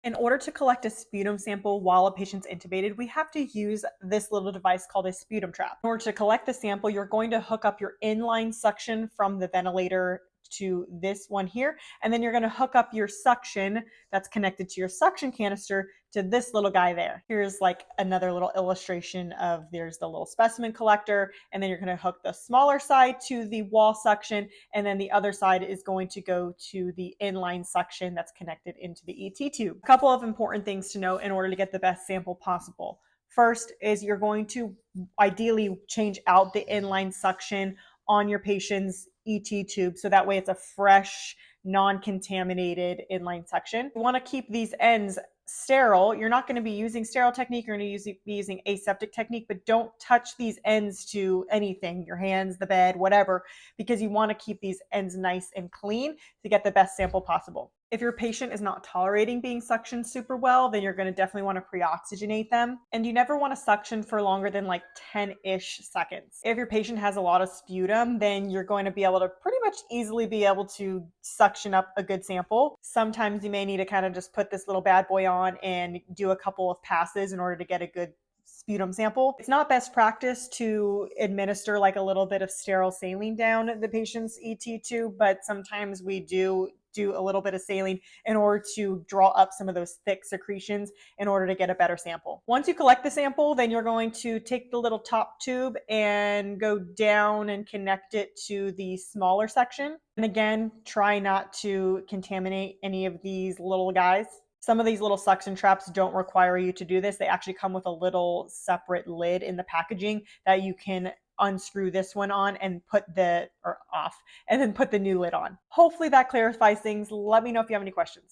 In order to collect a sputum sample while a patient's intubated, we have to use this little device called a sputum trap. In order to collect the sample, you're going to hook up your inline suction from the ventilator to this one here, and then you're going to hook up your suction that's connected to your suction canister to this little guy there. Here's like another little illustration of there's the little specimen collector, and then you're going to hook the smaller side to the wall suction, and then the other side is going to go to the inline suction that's connected into the ET tube. A couple of important things to know in order to get the best sample possible. First is you're going to ideally change out the inline suction on your patient's ET tube so that way it's a fresh, non-contaminated inline suction. You want to keep these ends sterile. You're not going to be using sterile technique, you're going to be using aseptic technique, but don't touch these ends to anything, your hands, the bed, whatever, because you want to keep these ends nice and clean to get the best sample possible. If your patient is not tolerating being suctioned super well, then you're going to definitely want to pre-oxygenate them. And you never want to suction for longer than like 10-ish seconds. If your patient has a lot of sputum, then you're going to be able to pretty much easily be able to suction up a good sample. Sometimes you may need to kind of just put this little bad boy on and do a couple of passes in order to get a good sputum sample. It's not best practice to administer like a little bit of sterile saline down the patient's ET tube, but sometimes we do a little bit of saline in order to draw up some of those thick secretions in order to get a better sample. Once you collect the sample, then you're going to take the little top tube and go down and connect it to the smaller section. And again, try not to contaminate any of these little guys. Some of these little suction traps don't require you to do this. They actually come with a little separate lid in the packaging that you can unscrew this one on and put the, or off, and then put the new lid on. Hopefully that clarifies things. Let me know if you have any questions.